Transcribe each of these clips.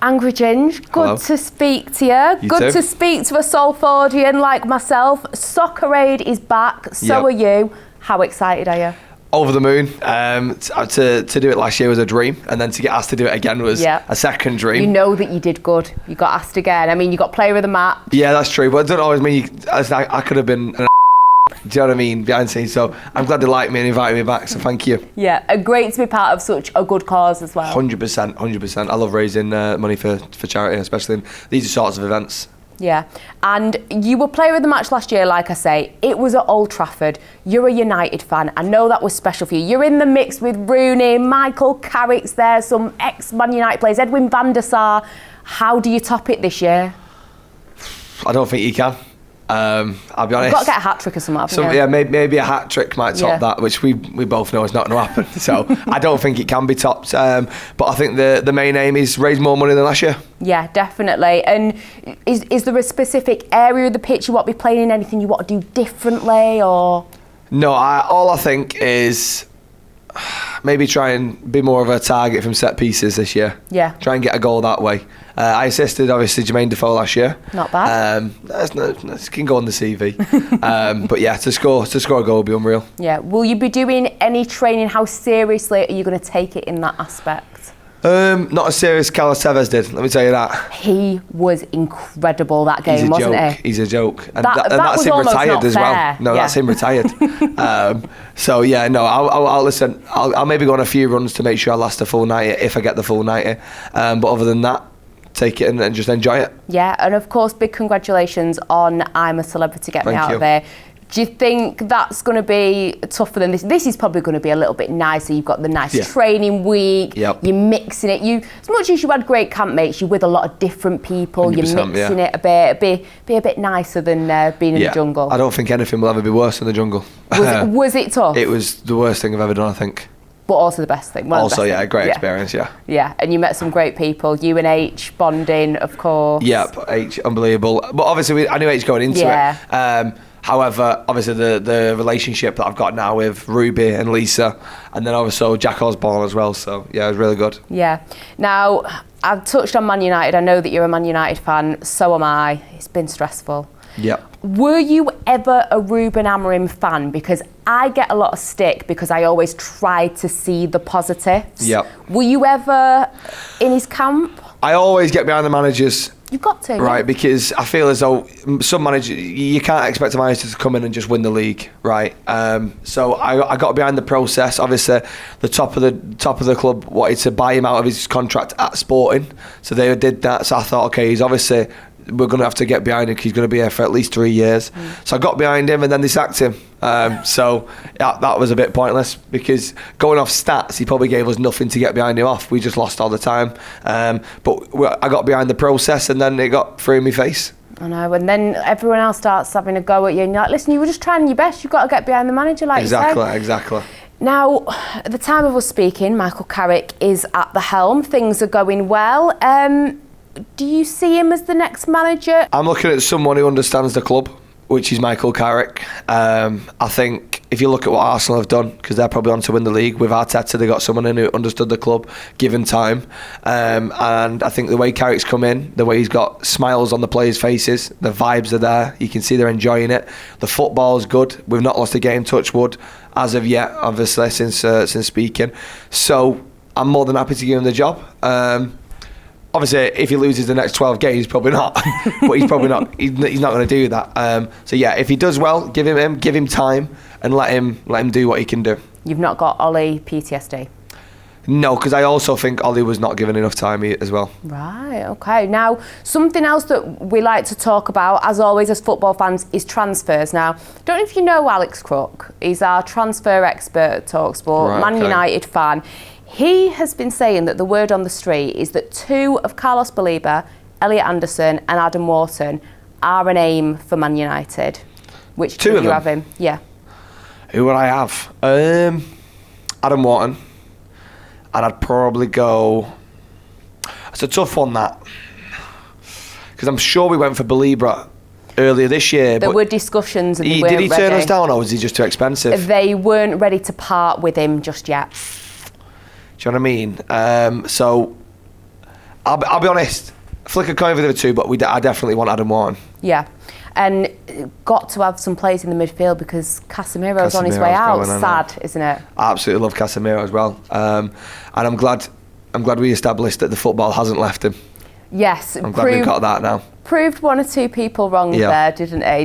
Angry Ginge, good Hello. to speak to you. Good to speak to a Salfordian like myself. Soccer Aid is back, so are you. How excited are you? Over the moon. To do it last year was a dream, and then to get asked to do it again was a second dream. You know that you did good. You got asked again. I mean, you got player of the match. Yeah, that's true, but it doesn't always mean I could have been an do you know what I mean, behind the scenes? So I'm glad they liked me and invited me back, so thank you. Yeah, and great to be part of such a good cause as well. 100%. I love raising money for charity, especially in these sorts of events. Yeah, and you were player of the match last year, like I say. It was at Old Trafford. You're a United fan. I know that was special for you. You're in the mix with Rooney, Michael Carrick's there, some ex-Man United players, Edwin van der Sar. How do you top it this year? I don't think you can. I'll be honest. You've got to get a hat-trick or something, haven't you? Yeah, maybe a hat-trick might top that, which we both know is not going to happen. So I don't think it can be topped. But I think the main aim is raise more money than last year. Yeah, definitely. And is there a specific area of the pitch you want to be playing in? Anything you want to do differently, or...? No, all I think is maybe try and be more of a target from set pieces this year. Yeah. Try and get a goal that way. I assisted, obviously, Jermaine Defoe last year. Not bad. It can go on the CV. But yeah, to score a goal would be unreal. Yeah. Will you be doing any training? How seriously are you going to take it in that aspect? Not as serious as Carlos Tevez did, let me tell you that. He was incredible that game, wasn't he? He's a joke. And that that's was him almost retired not as fair. well. No, that's him retired. So yeah, no, I'll listen. I'll maybe go on a few runs to make sure I last the full 90 if I get the full 90. But other than that, take it and just enjoy it. Yeah, and of course, big congratulations on I'm a Celebrity, Get Me Out of There. Do you think that's going to be tougher than this? This is probably going to be a little bit nicer. You've got the nice training week. You're mixing it. As much as you had great campmates, you're with a lot of different people. You're mixing it a bit. Be a bit nicer than being in the jungle. I don't think anything will ever be worse than the jungle. Was it tough? It was the worst thing I've ever done, I think. But also the best thing. A great experience, Yeah, and you met some great people. You and H bonding, of course. Yep, H, unbelievable. But obviously, I knew H going into it. However, obviously the relationship that I've got now with Ruby and Lisa, and then also Jack Osborne as well. So yeah, it was really good. Yeah. Now, I've touched on Man United. I know that you're a Man United fan. So am I. It's been stressful. Yeah. Were you ever a Ruben Amorim fan? Because I get a lot of stick because I always try to see the positives. Yeah. Were you ever in his camp? I always get behind the managers. You've got to. Right, because I feel as though some managers, you can't expect a manager to come in and just win the league, right? So I got behind the process. Obviously, the top of the club wanted to buy him out of his contract at Sporting, so they did that. So I thought, okay, we're going to have to get behind him because he's going to be here for at least 3 years. So I got behind him and then they sacked him. So that was a bit pointless because going off stats, he probably gave us nothing to get behind him off. We just lost all the time. But I got behind the process and then it got through in my face. I know, and then everyone else starts having a go at you and you're like, listen, you were just trying your best. You've got to get behind the manager, like you said. Exactly. Now, at the time of us speaking, Michael Carrick is at the helm. Things are going well. Do you see him as the next manager? I'm looking at someone who understands the club, which is Michael Carrick. I think if you look at what Arsenal have done, because they're probably on to win the league, with Arteta they got someone in who understood the club, given time. And I think the way Carrick's come in, the way he's got smiles on the players' faces, the vibes are there, you can see they're enjoying it. The football's good, we've not lost a game, touch wood, as of yet, obviously, since speaking. So I'm more than happy to give him the job. Obviously, if he loses the next 12 games, probably not. But he's probably not. He's not going to do that. So yeah, if he does well, give him time, and let him do what he can do. You've not got Ollie PTSD? No, because I also think Ollie was not given enough time as well. Right. Okay. Now, something else that we like to talk about, as always, as football fans, is transfers. Now, don't know if you know Alex Crook. He's our transfer expert at talkSPORT, Man United fan. He has been saying that the word on the street is that 2 of Carlos Baleba, Elliot Anderson and Adam Wharton are an aim for Man United. Which 2 of you have him? Yeah. Who would I have? Adam Wharton. And I'd probably go... It's a tough one, that. Because I'm sure we went for Baleba earlier this year. There were discussions and they weren't ready. Did he turn us down, or was he just too expensive? They weren't ready to part with him just yet. Do you know what I mean? So I'll be honest. Flick a coin for the two, but I definitely want Adam Wharton. Yeah. And got to have some players in the midfield because Casemiro's on his way out. Sad, isn't it? I absolutely love Casemiro as well. And I'm glad we established that the football hasn't left him. Yes. I'm glad we've got that now. Proved one or two people wrong there, didn't he?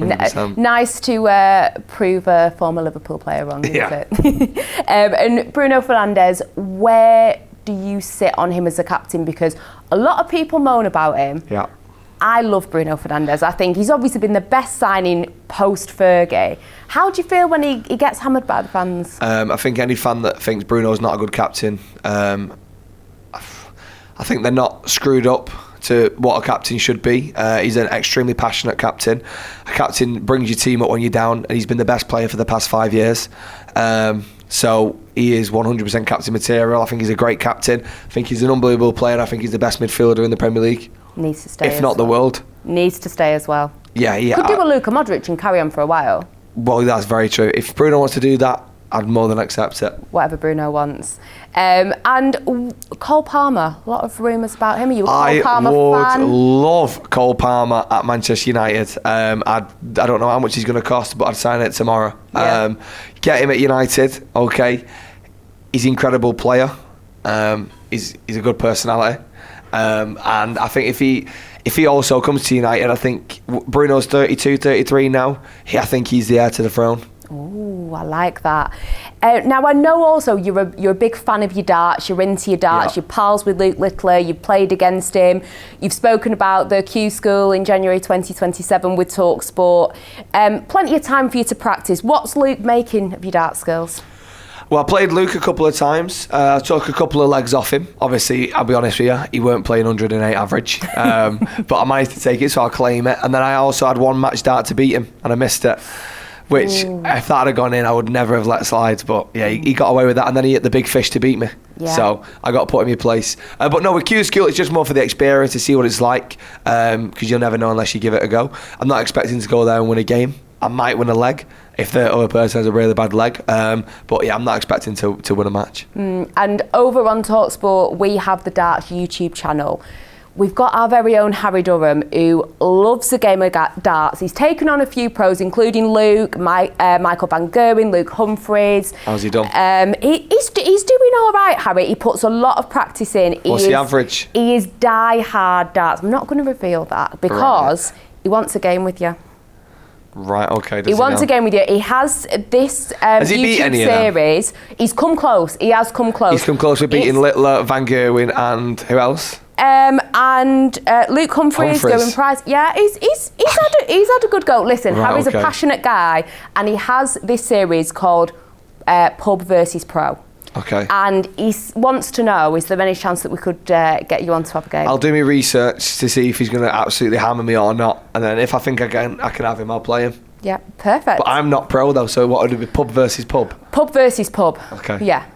Nice to prove a former Liverpool player wrong, isn't it? And Bruno Fernandes, where do you sit on him as a captain? Because a lot of people moan about him. Yeah. I love Bruno Fernandes. I think he's obviously been the best signing post-Fergie. How do you feel when he gets hammered by the fans? I think any fan that thinks Bruno's not a good captain, I think they're not screwed up to what a captain should be. He's an extremely passionate captain. A captain brings your team up when you're down, and he's been the best player for the past 5 years. So he is 100% captain material. I think he's a great captain. I think he's an unbelievable player. I think he's the best midfielder in the Premier League. Needs to stay, if not the world. Needs to stay as well. Yeah. Could do a Luka Modric and carry on for a while. Well, that's very true. If Bruno wants to do that, I'd more than accept it. Whatever Bruno wants. And Cole Palmer, a lot of rumours about him. Are you a Cole Palmer fan? I would love Cole Palmer at Manchester United. I don't know how much he's going to cost, but I'd sign it tomorrow. Yeah. Get him at United, okay. He's an incredible player. He's a good personality. And I think if he also comes to United, I think Bruno's 32, 33 now. I think he's the heir to the throne. Oh, I like that. Now, I know also you're a big fan of your darts. You're into your darts. You're pals with Luke Littler. You've played against him. You've spoken about the Q School in January 2027 with talkSPORT. Plenty of time for you to practice. What's Luke making of your dart skills? Well, I played Luke a couple of times. I took a couple of legs off him. Obviously, I'll be honest with you, he weren't playing 108 average. But I managed to take it, so I'll claim it. And then I also had one match dart to beat him, and I missed it. Which, if that had gone in, I would never have let slide. But yeah, he got away with that, and then he hit the big fish to beat me. Yeah. So I got to put him in place. But no, with Q School, it's just more for the experience to see what it's like, because you'll never know unless you give it a go. I'm not expecting to go there and win a game. I might win a leg if the other person has a really bad leg. But yeah, I'm not expecting to win a match. And over on talkSPORT, we have the Darts YouTube channel. We've got our very own Harry Durham, who loves the game of darts. He's taken on a few pros, including Luke, Michael Van Gerwen, Luke Humphreys. How's he done? He's doing all right, Harry. He puts a lot of practice in. What's the average? He is die-hard darts. I'm not going to reveal that because he wants a game with you. Right, okay. He wants a game with you. He has this YouTube series. He's come close. He has come close. He's come close with beating Littler, Van Gerwen, and who else? And Luke Humphreys, going prize. Yeah, he's had a good go. Listen, right, Harry's a passionate guy, and he has this series called Pub versus Pro. Okay. And he wants to know, is there any chance that we could get you on to have a game? I'll do my research to see if he's going to absolutely hammer me or not. And then if I think I can have him, I'll play him. Yeah, perfect. But I'm not pro though, so what would it be? Pub versus pub? Pub versus pub. Okay. Yeah.